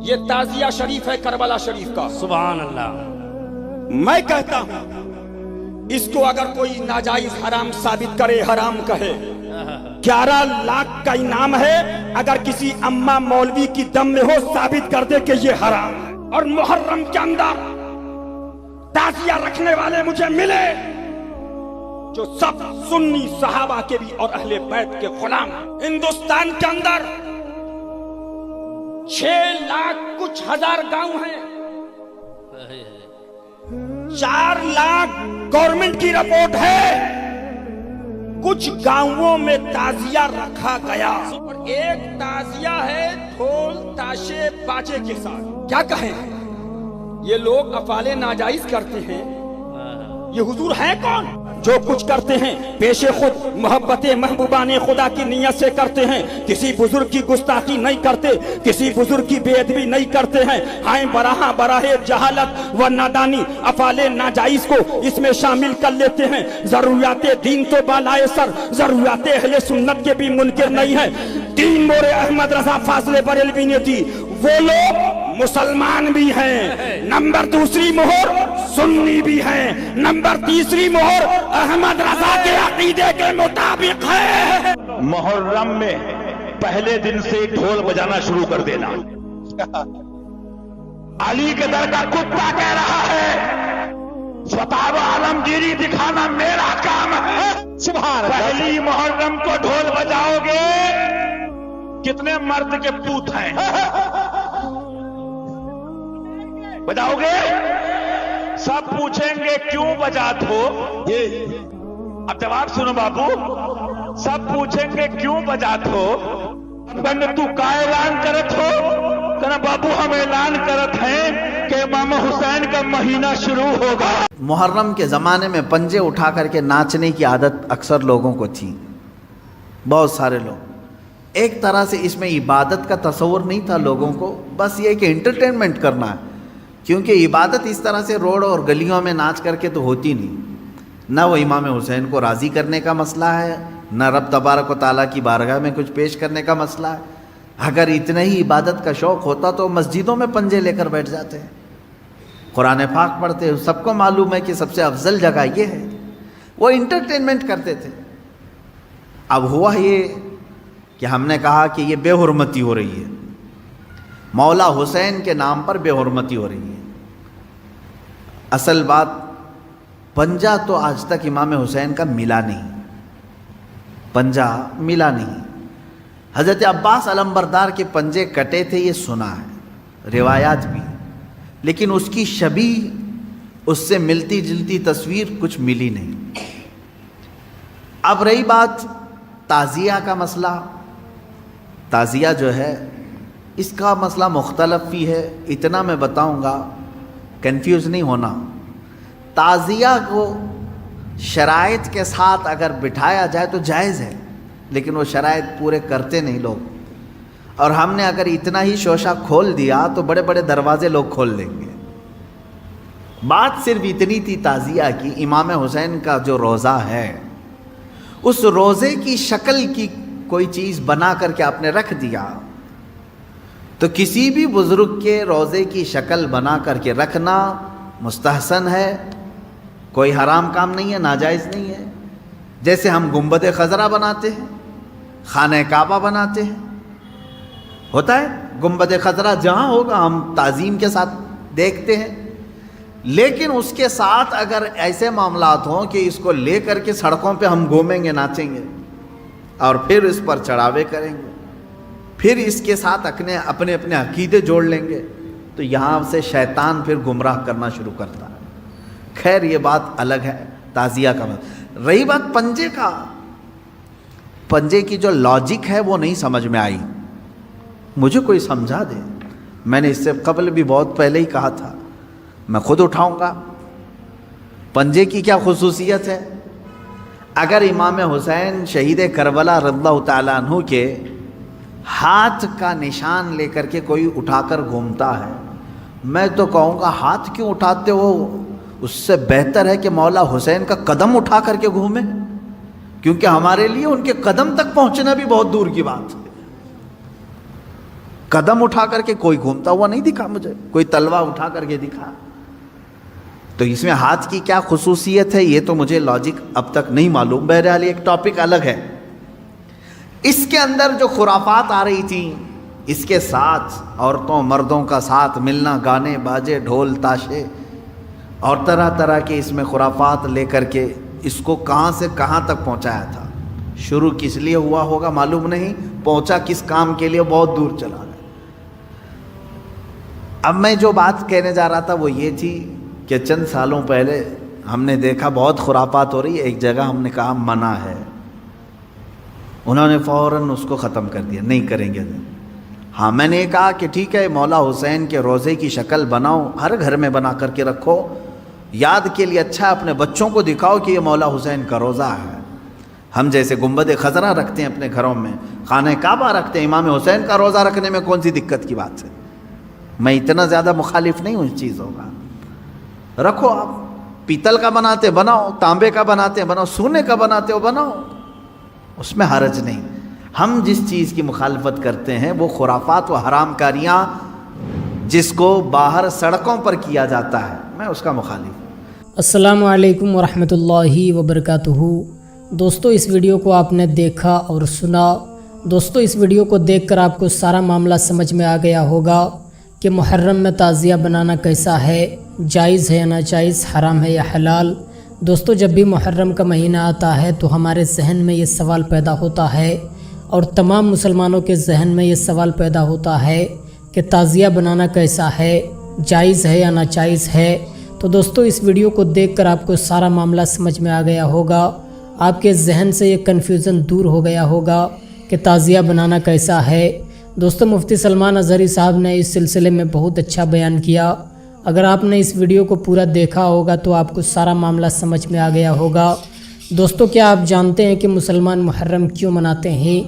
یہ تعزیہ شریف ہے کربلا شریف کا. سبحان اللہ. میں کہتا ہوں اس کو اگر کوئی ناجائز حرام ثابت کرے، حرام کہے، 11 لاکھ کا انعام ہے. اگر کسی اماں مولوی کی دم میں ہو ثابت کر دے کہ یہ حرام ہے. اور محرم کے اندر تعزیہ رکھنے والے مجھے ملے جو سب سنی صحابہ کے بھی اور اہل بیت کے غلام ہیں. ہندوستان کے اندر 6 لاکھ کچھ ہزار گاؤں ہیں. 4 لاکھ گورنمنٹ کی رپورٹ ہے. کچھ گاؤں میں تعزیہ رکھا گیا اور ایک تعزیہ ہے ڈھول تاشے باجے کے ساتھ. کیا کہیں یہ لوگ افعال ناجائز کرتے ہیں. یہ حضور ہے کون جو کچھ کرتے ہیں پیش خود محبت محبوبان خدا کی نیت سے کرتے ہیں. کسی بزرگ کی گستاخی نہیں کرتے، کسی بزرگ کی بے ادبی نہیں کرتے ہیں. ہائیں براہ جہالت و نادانی افعال ناجائز کو اس میں شامل کر لیتے ہیں. ضروریات دین تو بالائے سر، ضروریات اہل سنت کے بھی منکر نہیں ہے. 3 مور احمد رضا فاضل بریلوی نے دی. وہ لوگ مسلمان بھی ہیں. نمبر 2 مہر سنی بھی ہیں. نمبر 3 مہر احمد رضا کے عقیدے کے مطابق ہے. محرم میں پہلے دن سے ڈھول بجانا شروع کر دینا. علی کے در کا کتا کہہ رہا ہے فتح و عالمگیری دکھانا میرا کام ہے. سبحان اللہ. پہلی محرم کو ڈھول بجاؤ گے کتنے مرد کے پوت ہیں بجاؤ گے؟ سب پوچھیں گے کیوں بجات ہو. اب جواب سنو بابو. سب پوچھیں گے کیوں بجات ہو. تو کا اعلان کرت ہو کہنا بابو ہم اعلان کرت ہیں کہ امام حسین کا مہینہ شروع ہوگا. محرم کے زمانے میں پنجے اٹھا کر کے ناچنے کی عادت اکثر لوگوں کو تھی. بہت سارے لوگ ایک طرح سے اس میں عبادت کا تصور نہیں تھا لوگوں کو، بس یہ کہ انٹرٹینمنٹ کرنا ہے. کیونکہ عبادت اس طرح سے روڈ اور گلیوں میں ناچ کر کے تو ہوتی نہیں. نہ وہ امام حسین کو راضی کرنے کا مسئلہ ہے، نہ رب تبارک و تعالیٰ کی بارگاہ میں کچھ پیش کرنے کا مسئلہ ہے. اگر اتنا ہی عبادت کا شوق ہوتا تو مسجدوں میں پنجے لے کر بیٹھ جاتے ہیں، قرآن پاک پڑھتے. سب کو معلوم ہے کہ سب سے افضل جگہ یہ ہے. وہ انٹرٹینمنٹ کرتے تھے. اب ہوا یہ کہ ہم نے کہا کہ یہ بے حرمتی ہو رہی ہے، مولا حسین کے نام پر بے حرمتی ہو رہی ہے. اصل بات پنجہ تو آج تک امام حسین کا ملا نہیں، پنجہ ملا نہیں. حضرت عباس علمبردار کے پنجے کٹے تھے یہ سنا ہے، روایات بھی، لیکن اس کی شبیہ اس سے ملتی جلتی تصویر کچھ ملی نہیں. اب رہی بات تعزیہ کا مسئلہ. تعزیہ جو ہے اس کا مسئلہ مختلف بھی ہے. اتنا میں بتاؤں گا کنفیوز نہیں ہونا. تعزیہ کو شرائط کے ساتھ اگر بٹھایا جائے تو جائز ہے، لیکن وہ شرائط پورے کرتے نہیں لوگ. اور ہم نے اگر اتنا ہی شوشہ کھول دیا تو بڑے بڑے دروازے لوگ کھول دیں گے. بات صرف اتنی تھی تعزیہ کی. امام حسین کا جو روضہ ہے اس روزے کی شکل کی کوئی چیز بنا کر کے آپ نے رکھ دیا تو کسی بھی بزرگ کے روزے کی شکل بنا کر کے رکھنا مستحسن ہے، کوئی حرام کام نہیں ہے، ناجائز نہیں ہے. جیسے ہم گنبد خضرا بناتے ہیں، خانہ کعبہ بناتے ہیں، ہوتا ہے گنبد خضرا جہاں ہوگا ہم تعظیم کے ساتھ دیکھتے ہیں. لیکن اس کے ساتھ اگر ایسے معاملات ہوں کہ اس کو لے کر کے سڑکوں پہ ہم گھومیں گے، ناچیں گے اور پھر اس پر چڑھاوے کریں گے، پھر اس کے ساتھ اپنے اپنے عقیدے جوڑ لیں گے، تو یہاں سے شیطان پھر گمراہ کرنا شروع کرتا ہے. خیر یہ بات الگ ہے تعزیہ کا. رہی بات پنجے کا، پنجے کی جو لاجک ہے وہ نہیں سمجھ میں آئی. مجھے کوئی سمجھا دے. میں نے اس سے قبل بھی بہت پہلے ہی کہا تھا، میں خود اٹھاؤں گا. پنجے کی کیا خصوصیت ہے؟ اگر امام حسین شہید کربلا رضی اللہ تعالیٰ عنہ کے ہاتھ کا نشان لے کر کے کوئی اٹھا کر گھومتا ہے، میں تو کہوں گا ہاتھ کیوں اٹھاتے ہو؟ اس سے بہتر ہے کہ مولا حسین کا قدم اٹھا کر کے گھومیں، کیونکہ ہمارے لیے ان کے قدم تک پہنچنا بھی بہت دور کی بات ہے. قدم اٹھا کر کے کوئی گھومتا ہوا نہیں دکھا مجھے، کوئی تلوار اٹھا کر کے دکھا. تو اس میں ہاتھ کی کیا خصوصیت ہے یہ تو مجھے لاجک اب تک نہیں معلوم. بہرحال ایک ٹاپک الگ ہے. اس کے اندر جو خرافات آ رہی تھیں، اس کے ساتھ عورتوں مردوں کا ساتھ ملنا، گانے باجے ڈھول تاشے اور طرح طرح کے اس میں خرافات لے کر کے اس کو کہاں سے کہاں تک پہنچایا تھا. شروع کس لیے ہوا ہوگا معلوم نہیں، پہنچا کس کام کے لیے بہت دور چلا گیا. اب میں جو بات کہنے جا رہا تھا وہ یہ تھی کہ چند سالوں پہلے ہم نے دیکھا بہت خرافات ہو رہی ہے. ایک جگہ ہم نے کہا منع ہے، انہوں نے فوراً اس کو ختم کر دیا، نہیں کریں گے. ہاں میں نے کہا کہ ٹھیک ہے مولا حسین کے روزے کی شکل بناؤ، ہر گھر میں بنا کر کے رکھو، یاد کے لیے اچھا اپنے بچوں کو دکھاؤ کہ یہ مولا حسین کا روزہ ہے. ہم جیسے گنبد خضرا رکھتے ہیں اپنے گھروں میں، خانہ کعبہ رکھتے ہیں، امام حسین کا روزہ رکھنے میں کون سی دقت کی بات ہے؟ میں اتنا زیادہ مخالف نہیں ہوں اس چیزوں کا. رکھو، آپ پیتل کا بناتے بناؤ، تانبے کا بناتے بناؤ، سونے کا بناتے ہو بناؤ، اس میں حرج نہیں. ہم جس چیز کی مخالفت کرتے ہیں وہ خرافات و حرام کاریاں جس کو باہر سڑکوں پر کیا جاتا ہے، میں اس کا مخالف ہوں. السلام علیکم ورحمۃ اللہ وبرکاتہ. دوستو اس ویڈیو کو آپ نے دیکھا اور سنا. دوستو اس ویڈیو کو دیکھ کر آپ کو سارا معاملہ سمجھ میں آ گیا ہوگا کہ محرم میں تعزیہ بنانا کیسا ہے، جائز ہے یا ناجائز، حرام ہے یا حلال. دوستو جب بھی محرم کا مہینہ آتا ہے تو ہمارے ذہن میں یہ سوال پیدا ہوتا ہے اور تمام مسلمانوں کے ذہن میں یہ سوال پیدا ہوتا ہے کہ تعزیہ بنانا کیسا ہے، جائز ہے یا ناجائز ہے. تو دوستو اس ویڈیو کو دیکھ کر آپ کو سارا معاملہ سمجھ میں آ گیا ہوگا، آپ کے ذہن سے یہ کنفیوژن دور ہو گیا ہوگا کہ تعزیہ بنانا کیسا ہے. دوستو مفتی سلمان اظہری صاحب نے اس سلسلے میں بہت اچھا بیان کیا. اگر آپ نے اس ویڈیو کو پورا دیکھا ہوگا تو آپ کو سارا معاملہ سمجھ میں آ گیا ہوگا. دوستو کیا آپ جانتے ہیں کہ مسلمان محرم کیوں مناتے ہیں؟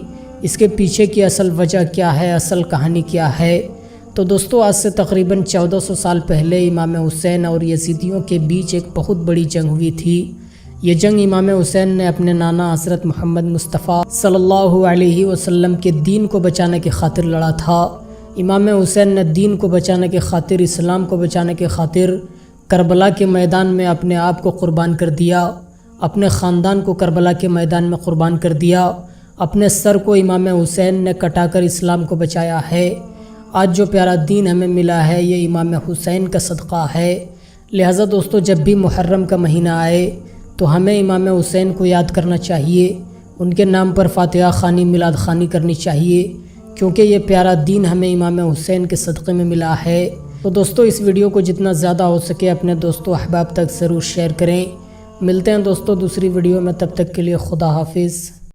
اس کے پیچھے کی اصل وجہ کیا ہے، اصل کہانی کیا ہے؟ تو دوستو آج سے تقریباً 1400 سال پہلے امام حسین اور یزیدیوں کے بیچ ایک بہت بڑی جنگ ہوئی تھی. یہ جنگ امام حسین نے اپنے نانا حضرت محمد مصطفیٰ صلی اللہ علیہ وسلم کے دین کو بچانے کی خاطر لڑا تھا. امام حسین نے دین کو بچانے کی خاطر، اسلام کو بچانے کی خاطر کربلا کے میدان میں اپنے آپ کو قربان کر دیا، اپنے خاندان کو کربلا کے میدان میں قربان کر دیا. اپنے سر کو امام حسین نے کٹا کر اسلام کو بچایا ہے. آج جو پیارا دین ہمیں ملا ہے یہ امام حسین کا صدقہ ہے. لہٰذا دوستو جب بھی محرم کا مہینہ آئے تو ہمیں امام حسین کو یاد کرنا چاہیے، ان کے نام پر فاتحہ خوانی میلاد خوانی کرنی چاہیے، کیونکہ یہ پیارا دین ہمیں امام حسین کے صدقے میں ملا ہے. تو دوستو اس ویڈیو کو جتنا زیادہ ہو سکے اپنے دوستوں احباب تک ضرور شیئر کریں. ملتے ہیں دوستو دوسری ویڈیو میں، تب تک کے لیے خدا حافظ.